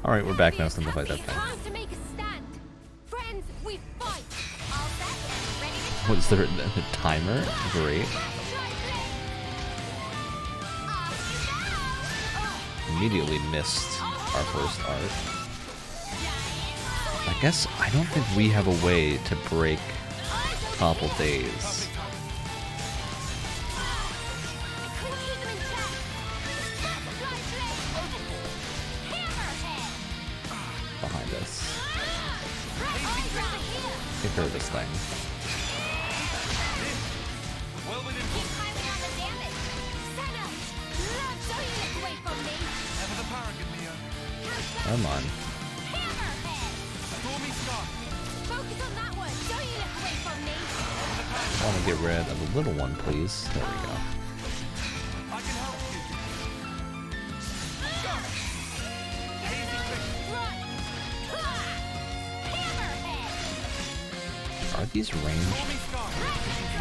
Alright, we're back now, so to fight that thing. What's the timer? Great. Immediately missed our first art. I guess I don't think we have a way to break Topple Days. Behind us. Take care of this thing. Come on. I want to get rid of the little one, please. There we go. Are these ranged?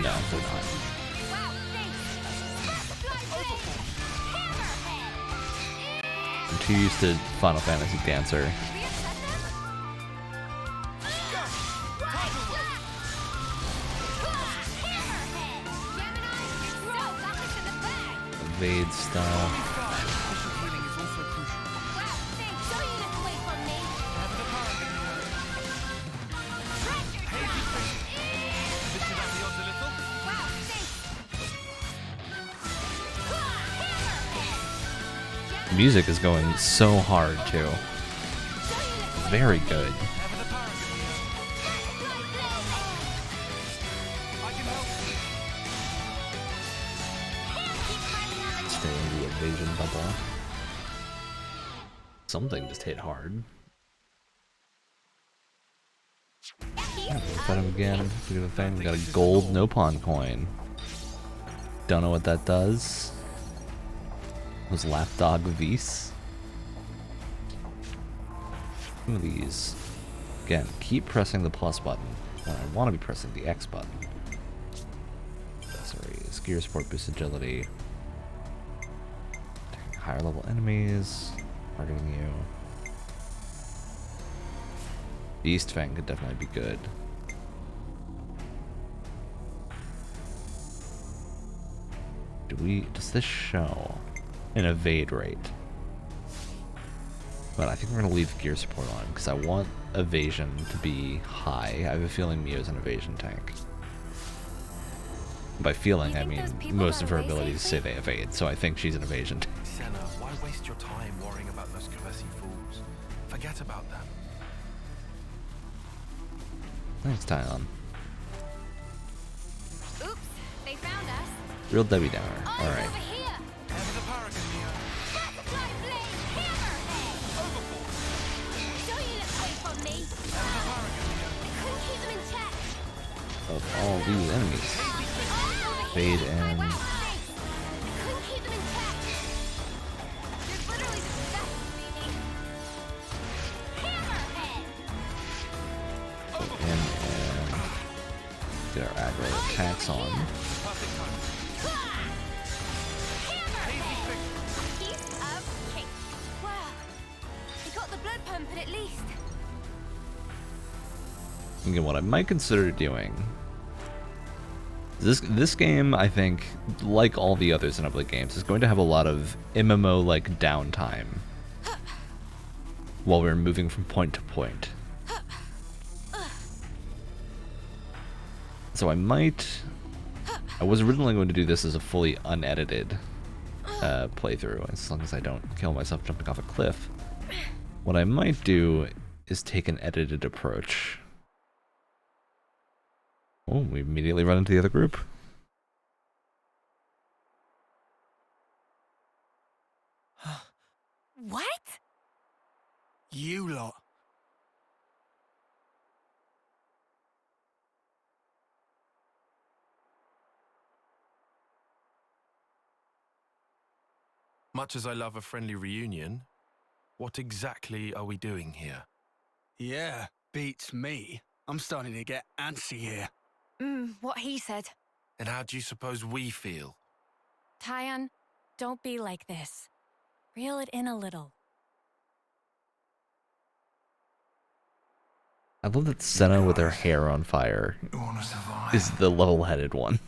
No, they're not. I'm too used to Final Fantasy Dancer. Evade stuff. Music is going so hard too. Very good. Stay in the evasion bubble. Something just hit hard. Yeah, fight him again. Look at the thing. We got a gold no pawn coin. Don't know what that does. Was Lapdog Vs? Some of these. Again, keep pressing the plus button. I want to be pressing the X button. Accessories. Gear support boost agility. Attacking higher level enemies. Targeting you. Beast Fang could definitely be good. Does this show an evade rate? But I think we're going to leave gear support on because I want evasion to be high. I have a feeling Mio's an evasion tank. By feeling, I mean most of her abilities say they evade, so I think she's an evasion tank. Senna, why waste your time worrying about those caressing fools? Forget about them. Thanks, Tyon. Oops, they found us. Real Debbie Downer. Alright. Of all these enemies. Fade and... and get our aggro attacks on. Again, what I might consider doing. This game, I think, like all the other Xenoblade games, is going to have a lot of MMO-like downtime while we're moving from point to point. So I was originally going to do this as a fully unedited playthrough, as long as I don't kill myself jumping off a cliff. What I might do is take an edited approach. Oh, we immediately run into the other group. What? You lot. Much as I love a friendly reunion, what exactly are we doing here? Yeah, beats me. I'm starting to get antsy here. What he said. And how do you suppose we feel? Tyon, don't be like this. Reel it in a little. I love that Senna with her hair on fire You want to survive? is the level-headed one.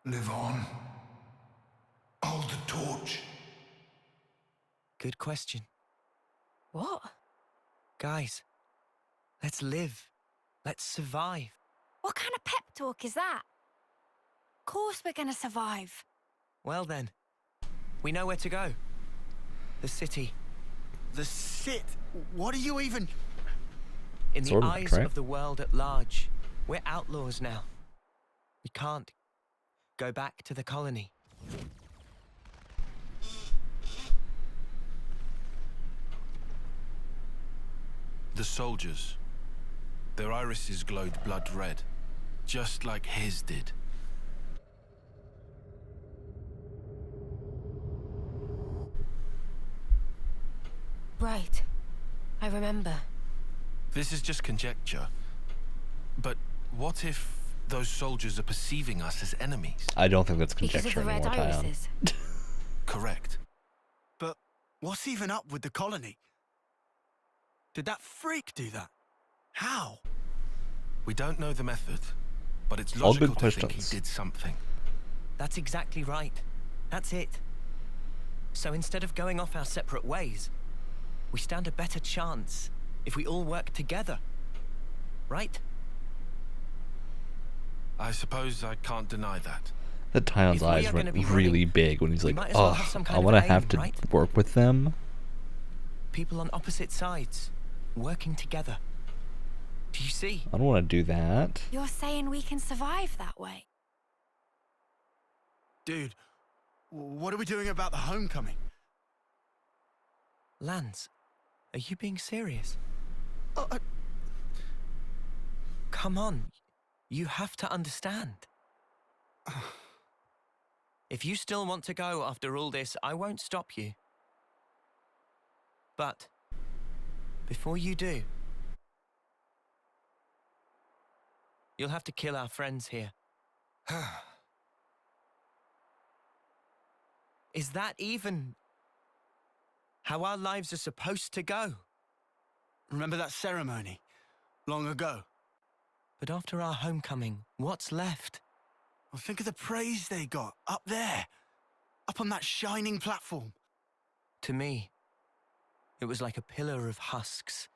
Live on. Hold the torch. Good question. What? Guys, let's live. Let's survive. What kind of pep talk is that? Of course we're gonna survive. Well then, we know where to go. The city. The sit. What are you even... In the Sort of, eyes right? of the world at large, we're outlaws now. We can't go back to the colony. The soldiers. Their irises glowed blood red, just like his did. Right. I remember. This is just conjecture. But what if those soldiers are perceiving us as enemies? I don't think that's Because of conjecture the red anymore, Tyon. irises. Correct. But what's even up with the colony? Did that freak do that? How? We don't know the method, but it's All good logical to think he questions. did something. That's exactly right. That's it. So instead of going off our separate ways, we stand a better chance if we all work together. Right? I suppose I can't deny that. That Tyon's If we eyes are went gonna be really running, big when he's we like, might as well oh, have some kind I of want to aim, have to right? work with them. People on opposite sides, working together. Do you see? I don't want to do that. You're saying we can survive that way? Dude, what are we doing about the homecoming? Lance, are you being serious? Come on. You have to understand. If you still want to go after all this, I won't stop you. But before you do, you'll have to kill our friends here. Is that even how our lives are supposed to go? Remember that ceremony? Long ago? But after our homecoming, what's left? Well, think of the praise they got, up there. Up on that shining platform. To me, it was like a pillar of husks.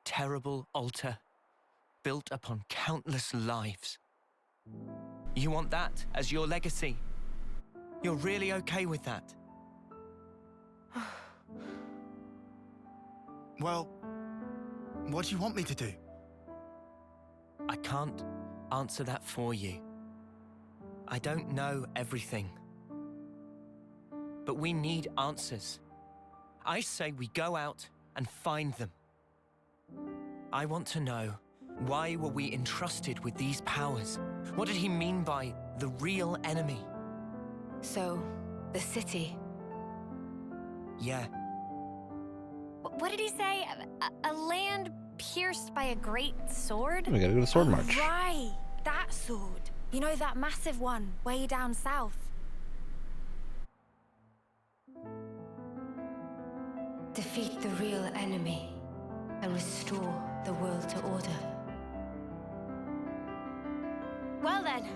Terrible altar, built upon countless lives. You want that as your legacy? You're really okay with that? Well, what do you want me to do? I can't answer that for you. I don't know everything. But we need answers. I say we go out and find them. I want to know, why were we entrusted with these powers? What did he mean by the real enemy? So, the city. Yeah, What did he say? A land pierced by a great sword? We gotta go to Sword March. Right, that sword. You know, that massive one, way down south. Defeat the real enemy and restore the world to order. Well then,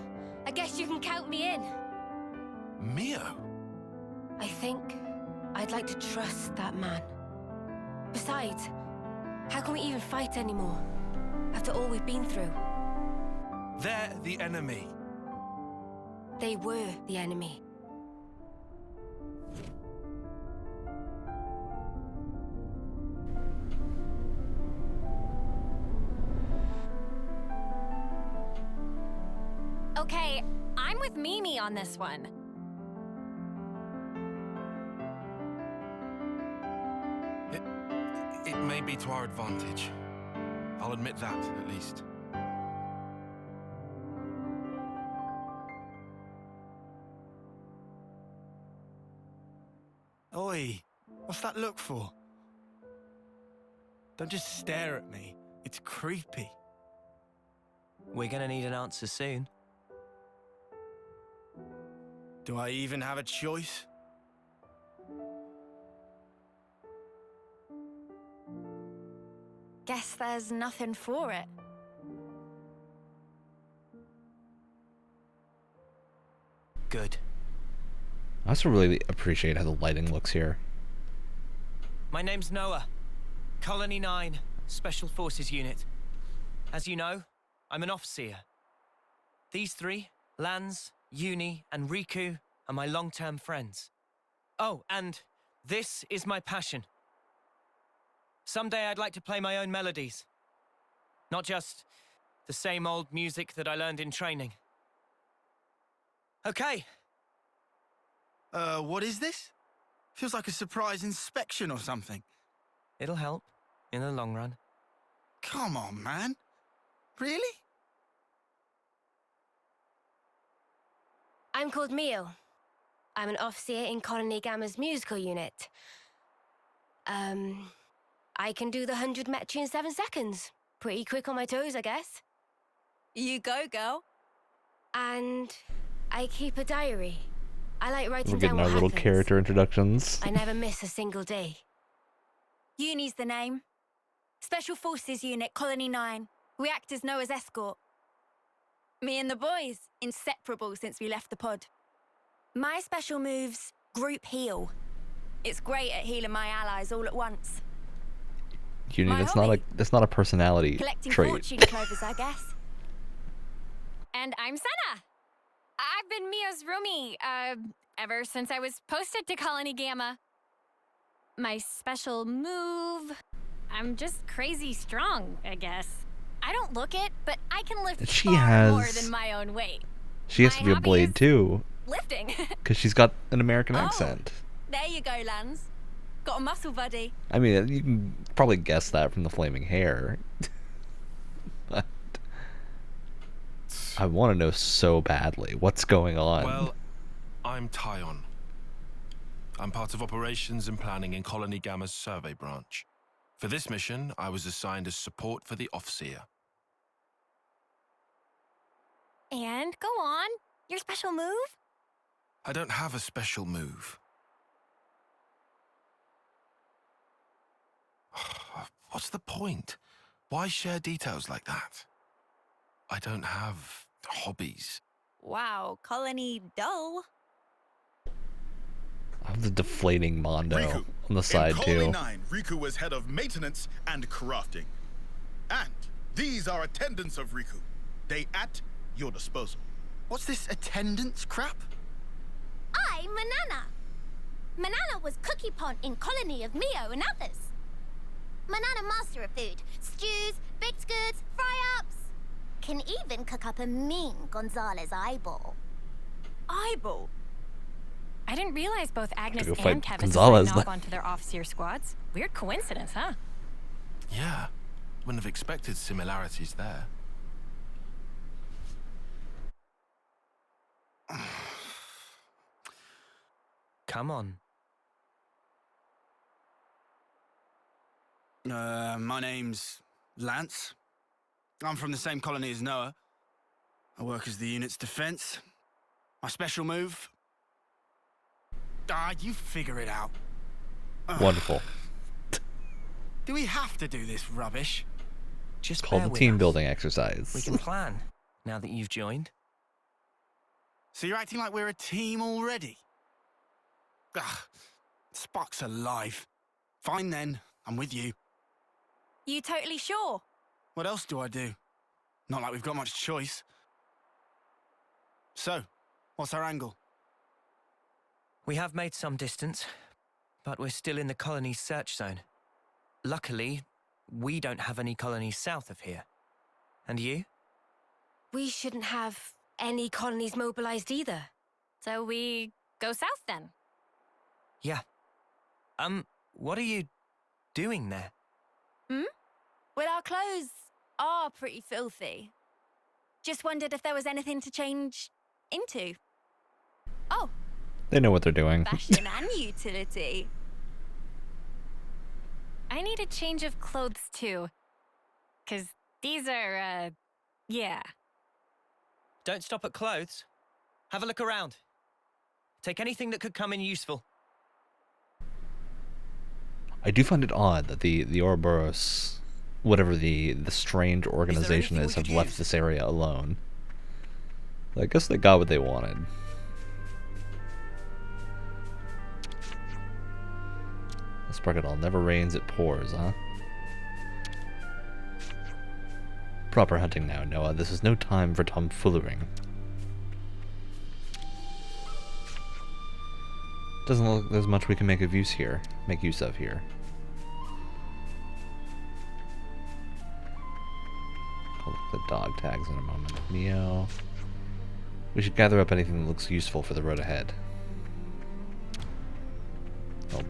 I guess you can count me in. Mio? I think I'd like to trust that man. Besides, how can we even fight anymore? After all we've been through. They're the enemy. They were the enemy. Okay, I'm with Mimi on this one. It may be to our advantage. I'll admit that, at least. Oi, what's that look for? Don't just stare at me. It's creepy. we're gonna need an answer soon. Do I even have a choice? Guess there's nothing for it. Good. I also really appreciate how the lighting looks here. My name's Noah. Colony 9, Special Forces Unit. As you know, I'm an officer. These three, Lance, Uni, and Riku, are my long-term friends. Oh, and this is my passion. Someday I'd like to play my own melodies. Not just the same old music that I learned in training. Okay. What is this? Feels like a surprise inspection or something. It'll help in the long run. Come on, man. Really? I'm called Mio. I'm an officer in Colony Gamma's musical unit. I can do the 100 metri in 7 seconds. Pretty quick on my toes, I guess. You go, girl. And I keep a diary. I like writing We're down getting what our little happens. character introductions. I never miss a single day. Uni's the name. Special Forces Unit, Colony 9. We act as Noah's escort. Me and the boys, inseparable since we left the pod. My special move's Group Heal. It's great at healing my allies all at once. Uni, My hobby. that's not a personality Collecting trait. fortune clovers, I guess. And I'm Senna. I've been Mio's roomie, ever since I was posted to Colony Gamma. My special move... I'm just crazy strong, I guess. I don't look it, but I can lift She far more has- than my own weight. She has My to be a hobby blade is too, Lifting. because she's got an American Oh. accent. There you go, Lance. Got a muscle buddy. I mean, you can probably guess that from the flaming hair. But I want to know so badly what's going on. Well, I'm Tyon. I'm part of operations and planning in Colony Gamma's survey branch. For this mission, I was assigned as support for the officer. And go on. Your special move? I don't have a special move. What's the point? Why share details like that? I don't have hobbies. Wow, Colony dull. I have the deflating Mondo Riku. on the side In Colony too. 9, Riku was head of maintenance and crafting. And these are attendants of Riku. They at your disposal. What's this attendance crap? I'm Manana. Manana was cookie pond in Colony of Mio and others. Manana master of food. Stews, baked goods, fry-ups. Can even cook up a mean Gonzalez eyeball. Eyeball? I didn't realize both Agnes go fight and Kevin Gonzalez signed off then. onto their officer squads. Weird coincidence, huh? Yeah, wouldn't have expected similarities there. Come on. My name's Lance. I'm from the same colony as Noah. I work as the unit's defense. My special move... you figure it out. Wonderful. Do we have to do this rubbish? Just Called bear the with team us. building exercise. We can plan, now that you've joined. So you're acting like we're a team already? Ugh, Spock's alive. Fine then, I'm with you. You totally sure? What else do I do? Not like we've got much choice. So, what's our angle? We have made some distance, but we're still in the colony's search zone. Luckily, we don't have any colonies south of here. And you? We shouldn't have any colonies mobilized either. So we go south then? Yeah. What are you doing there? Well, our clothes are pretty filthy. Just wondered if there was anything to change into. Oh, They know what they're doing. fashion and utility. I need a change of clothes too. 'Cause these are, yeah. Don't stop at clothes. Have a look around. Take anything that could come in useful. I do find it odd that the Ouroboros whatever the strange organization anything is we have could left use? this area alone. I guess they got what they wanted. This Sparkadol never rains, it pours, huh? Proper hunting now, Noah. This is no time for tomfoolering. Doesn't look like there's much we can make use of here. I'll look at the dog tags in a moment. Meow. We should gather up anything that looks useful for the road ahead. Oh.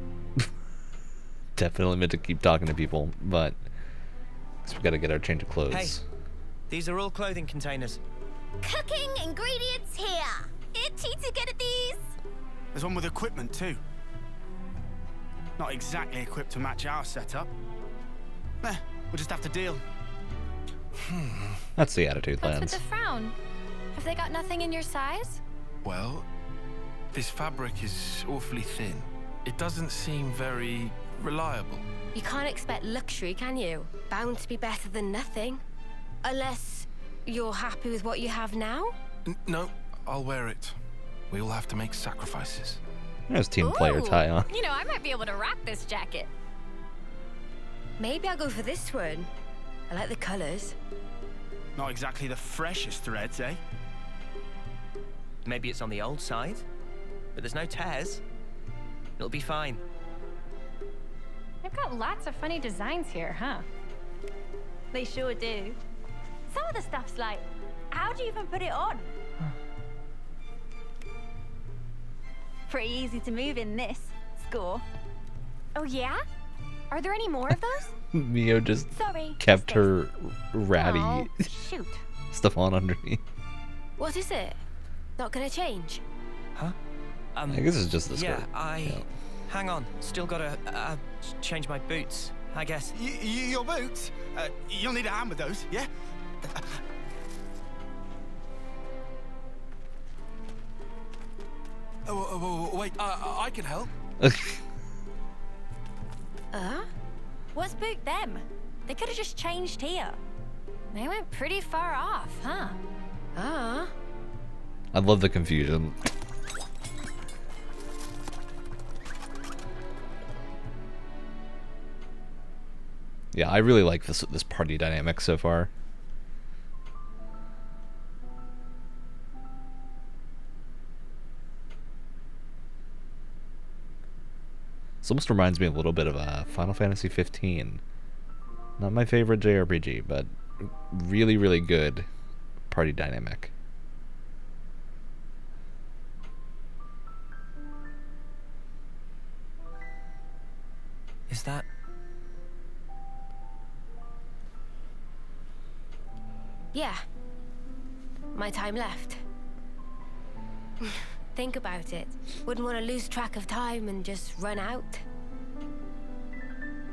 Definitely meant to keep talking to people, but I guess we gotta get our change of clothes. Hey, these are all clothing containers. Cooking ingredients here. Itchy to get at these. There's one with equipment too. Not exactly equipped to match our setup. We'll just have to deal. That's the attitude, What's with Lance. the frown? Have they got nothing in your size? Well, this fabric is awfully thin. It doesn't seem very reliable. You can't expect luxury, can you? Bound to be better than nothing. Unless you're happy with what you have now? No, I'll wear it. We all have to make sacrifices. There's team player Ooh, tie on. You know, I might be able to rock this jacket. Maybe I'll go for this one. I like the colors. Not exactly the freshest threads, eh? Maybe it's on the old side, but there's no tears. It'll be fine. They've got lots of funny designs here, huh? They sure do. Some of the stuff's like, how do you even put it on? Pretty easy to move in this. Score. Oh, yeah? Are there any more of those? Mio just Sorry. kept her ratty Oh, shoot. stuff on underneath. What is it? Not gonna change? Huh? I guess it's just the skirt. Yeah, hang on. Still gotta change my boots, I guess. Your boots? You'll need a hand with those, yeah? Wait, I can help. What's spooked them? They could have just changed here. They went pretty far off, huh? I love the confusion. Yeah, I really like this party dynamic so far. This almost reminds me a little bit of Final Fantasy 15. Not my favorite JRPG, but really, really good party dynamic. Is that... Yeah. My time left. Think about it. Wouldn't want to lose track of time and just run out.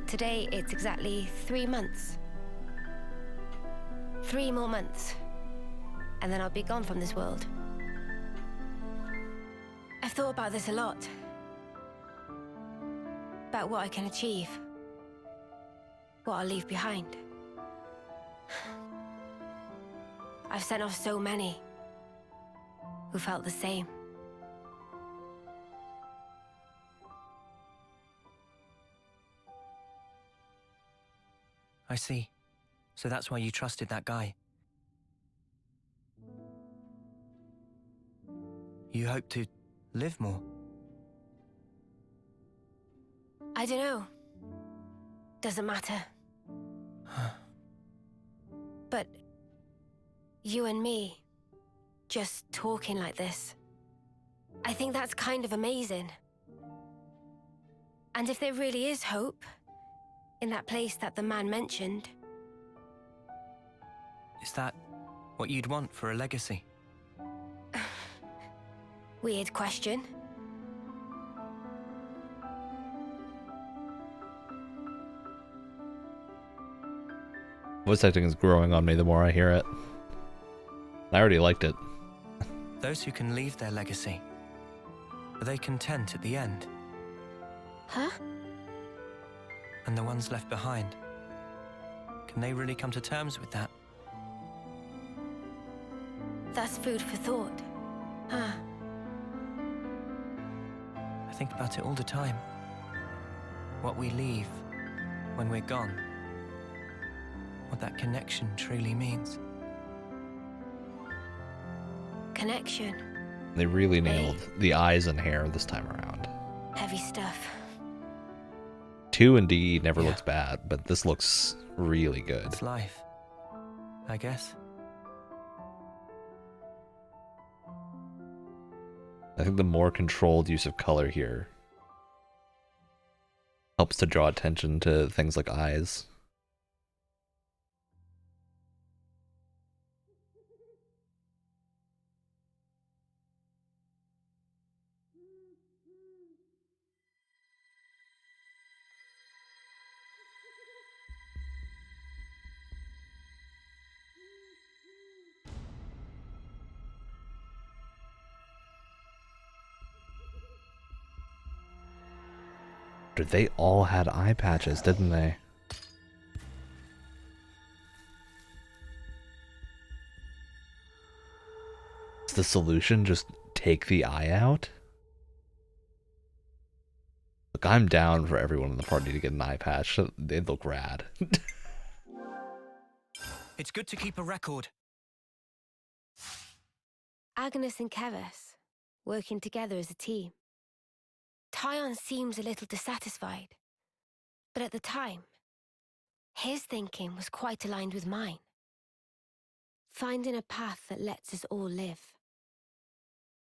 Today, it's exactly 3 months. 3 more months. And then I'll be gone from this world. I've thought about this a lot. About what I can achieve. What I'll leave behind. I've sent off so many who felt the same. I see. So that's why you trusted that guy. You hope to live more. I don't know. Doesn't matter. But you and me, just talking like this, I think that's kind of amazing. And if there really is hope in that place that the man mentioned, Is that what you'd want for a legacy? weird question. Voice acting is growing on me the more I hear it. I already liked it. Those who can leave their legacy, are they content at the end? Huh? And the ones left behind, Can they really come to terms with that? That's food for thought. Huh. I think about it all the time. What we leave when we're gone. What that connection truly means. Connection. They really nailed the eyes and hair this time around. Heavy stuff. 2 and D never looks bad, but this looks really good. It's life, I guess. I think the more controlled use of color here helps to draw attention to things like eyes. They all had eye patches, didn't they? Is the solution just take the eye out? Look, I'm down for everyone in the party to get an eye patch. They'd look rad. It's good to keep a record. Agnes and Keras, working together as a team. Tyon seems a little dissatisfied, but at the time, his thinking was quite aligned with mine. Finding a path that lets us all live.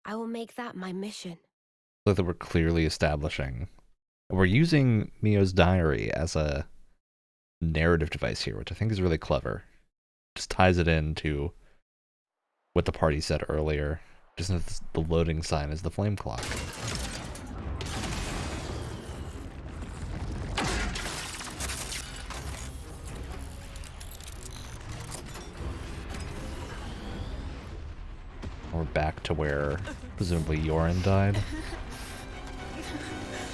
I will make that my mission. Look, that we're clearly establishing. We're using Mio's diary as a narrative device here, which I think is really clever. Just ties it into what the party said earlier. Just as the loading sign is the flame clock. We're back to where presumably Yoren died.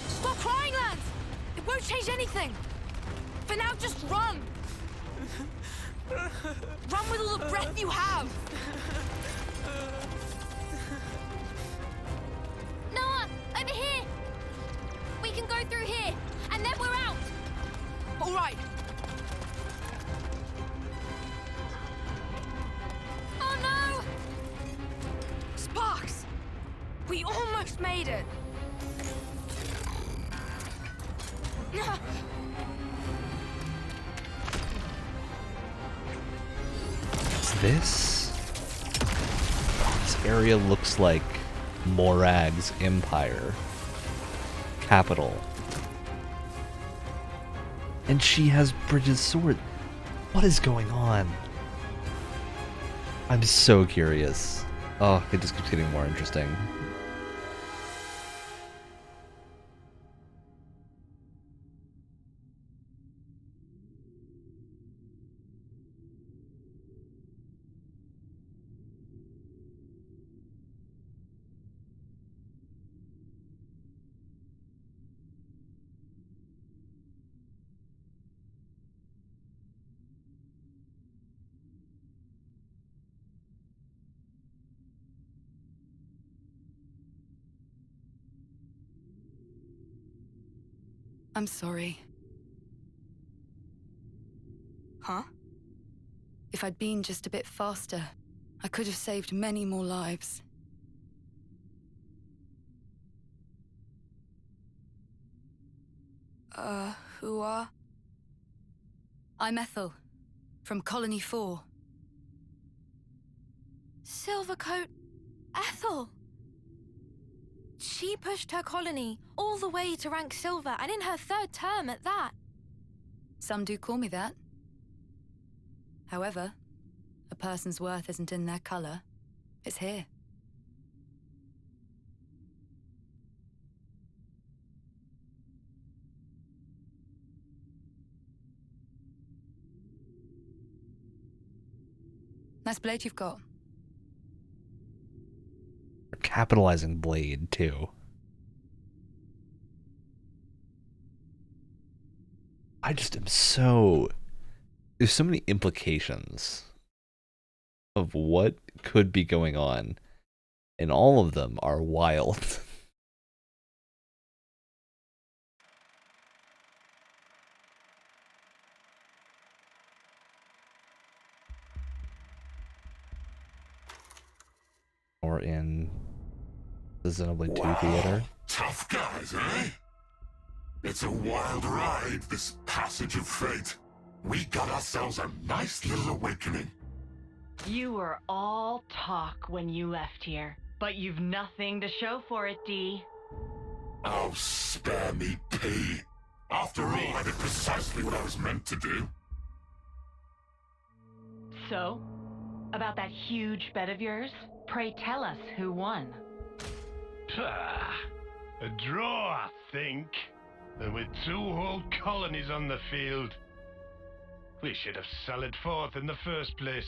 Stop crying, lads! It won't change anything! For now, just run! Run with all the breath you have! Noah, over here! We can go through here, and then we're out! All right. Oh no! Sparks! We almost made it! This area looks like Morag's empire capital, and she has Bridget's sword. What is going on? I'm so curious. Oh, it just keeps getting more interesting. I'm sorry. Huh? If I'd been just a bit faster, I could have saved many more lives. Who are? I'm Ethel, from Colony 4. Silvercoat Ethel! She pushed her colony all the way to rank silver, and in her 3rd term at that. Some do call me that. However, a person's worth isn't in their color. It's here. Nice blade you've got. Capitalizing blade, too. I just am so there's so many implications of what could be going on, and all of them are wild. Or in the Xenoblade 2 theater. Tough guys, eh? It's a wild ride, this passage of fate. We got ourselves a nice little awakening. You were all talk when you left here, but you've nothing to show for it, Dee. Oh, spare me, P. After all, I did precisely what I was meant to do. So, about that huge bet of yours, pray tell us who won. A draw, I think. And with 2 whole colonies on the field. We should have sallied forth in the first place.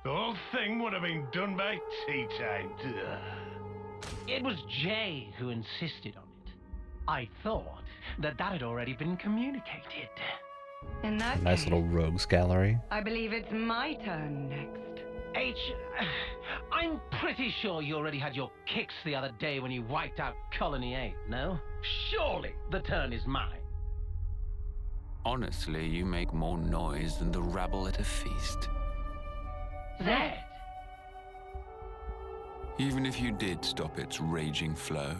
The whole thing would have been done by tea time. It was Jay who insisted on it. I thought that had already been communicated. In that Nice case, little rogues gallery. I believe it's my turn next. H, I'm pretty sure you already had your kicks the other day when you wiped out Colony 8, no? Surely the turn is mine. Honestly, you make more noise than the rabble at a feast. Zed? Even if you did stop its raging flow,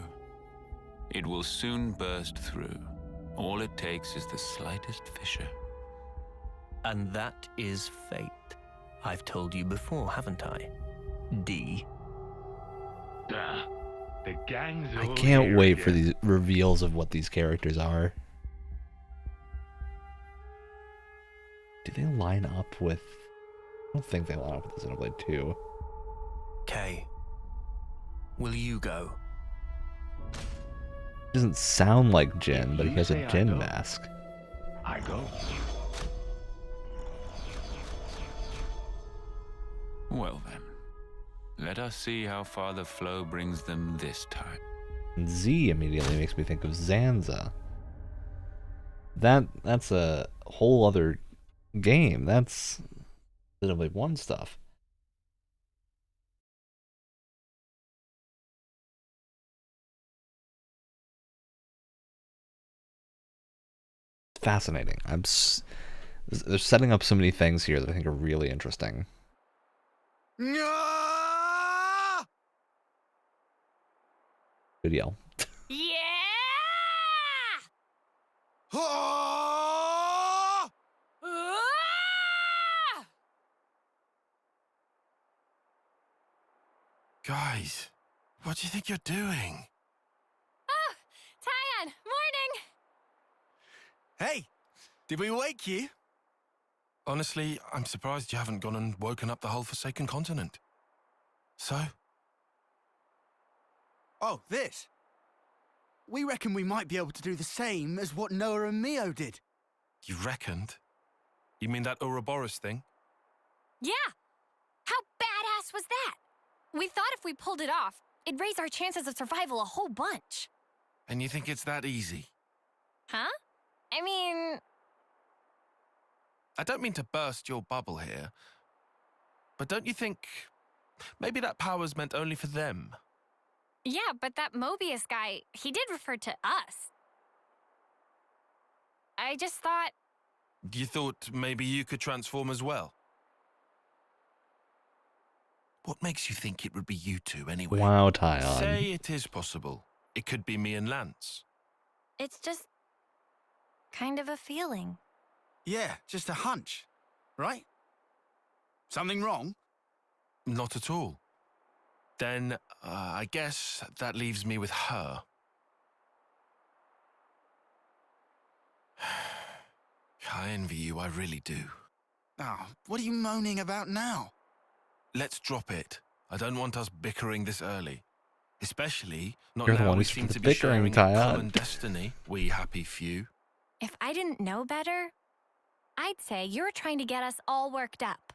it will soon burst through. All it takes is the slightest fissure. And that is fate. I've told you before, haven't I? D. The gang's I all can't here wait again. for these reveals of what these characters are. Do they line up with... I don't think they line up with Xenoblade 2. Kay, will you go? Doesn't sound like Jin, but he has say a I Jin go. mask. I go. Well then, let us see how far the flow brings them this time. And Z immediately makes me think of Zanza. That's a whole other game. That's Xenoblade 1 stuff. Fascinating. They're setting up so many things here that I think are really interesting. Good yell. Yeah! Guys, what do you think you're doing? Oh, Tyon, morning! Hey, did we wake you? Honestly, I'm surprised you haven't gone and woken up the whole Forsaken Continent. So? Oh, this. We reckon we might be able to do the same as what Noah and Mio did. You reckoned? You mean that Ouroboros thing? Yeah! How badass was that? We thought if we pulled it off, it'd raise our chances of survival a whole bunch. And you think it's that easy? Huh? I mean... I don't mean to burst your bubble here, but don't you think maybe that power's meant only for them? Yeah, but that Mobius guy, he did refer to us. I just thought... You thought maybe you could transform as well? What makes you think it would be you two anyway? Wow, Tyon. Say it is possible. It could be me and Lance. It's just... kind of a feeling. Yeah, just a hunch, right? Something wrong? Not at all. Then, I guess that leaves me with her. I envy you, I really do. Oh, what are you moaning about now? Let's drop it. I don't want us bickering this early. Especially not You're the now one we who's seem for to the be bickering, sharing a Tyon. common destiny, we happy few. If I didn't know better, I'd say you're trying to get us all worked up.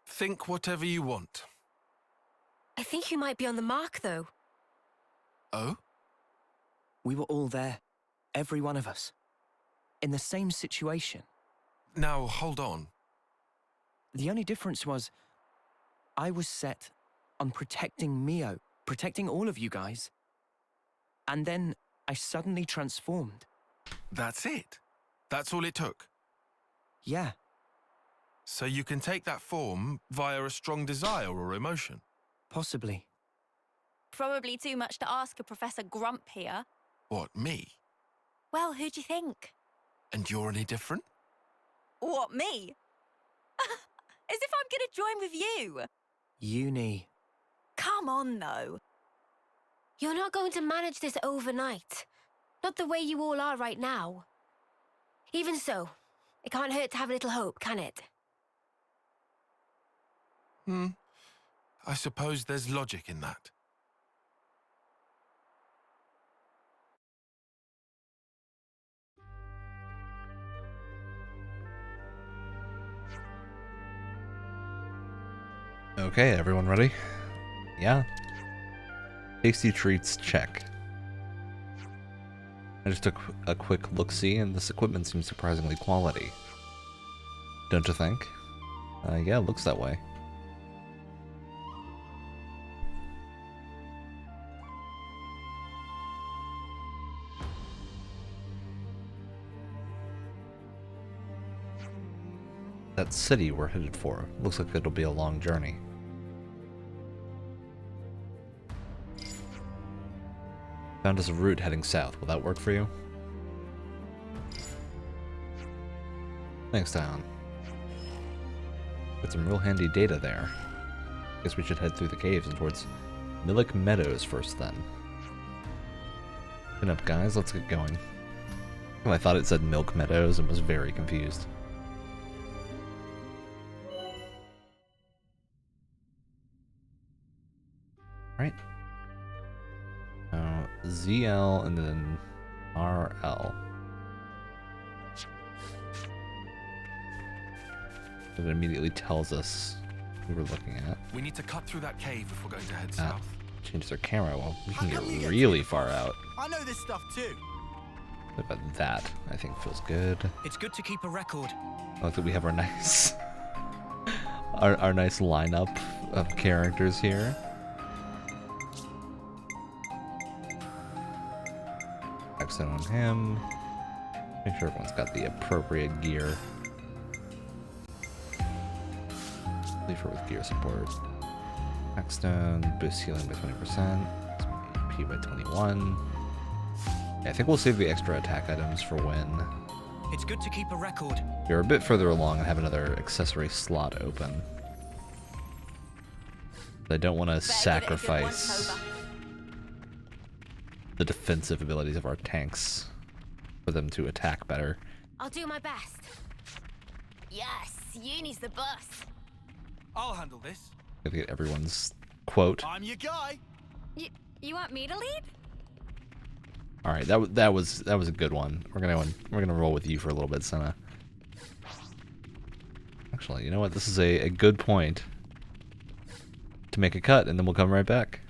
Think whatever you want. I think you might be on the mark, though. Oh? We were all there, every one of us, in the same situation. Now, hold on. The only difference was I was set on protecting Mio, protecting all of you guys. And then I suddenly transformed. That's it? That's all it took? Yeah. So you can take that form via a strong desire or emotion? Possibly. Probably too much to ask a Professor Grump here. What, me? Well, who do you think? And you're any different? What, me? As if I'm gonna join with you. Uni. Come on, though. You're not going to manage this overnight. Not the way you all are right now. Even so, it can't hurt to have a little hope, can it? I suppose there's logic in that. Okay, everyone ready? Yeah. Tasty treats, check. I just took a quick look-see, and this equipment seems surprisingly quality. Don't you think? Yeah, it looks that way. That city we're headed for. Looks like it'll be a long journey. Found us a route heading south. Will that work for you? Thanks, Dion. Got some real handy data there. Guess we should head through the caves and towards Millick Meadows first then. Chin up, guys. Let's get going. I thought it said Milk Meadows and was very confused. Right. ZL and then RL. It immediately tells us who we're looking at. We need to cut through that cave if we're going to head south. Changes our camera. Well, we can get really far out. I know this stuff too. What about that? I think feels good. It's good to keep a record. I like that we have our nice, our nice lineup of characters here. Accent on him. Make sure everyone's got the appropriate gear. Leave her with gear support. Backstone, boost healing by 20%. AP by 21. Yeah, I think we'll save the extra attack items for when It's good to keep a record. we're a bit further along and have another accessory slot open. I don't want to sacrifice the defensive abilities of our tanks for them to attack better. I'll do my best. Yes, Uni's the boss. I'll handle this. Gotta get everyone's quote. I'm your guy. You want me to lead? All right, that was a good one. We're gonna roll with you for a little bit, Senna. Actually, you know what? This is a good point to make a cut, and then we'll come right back.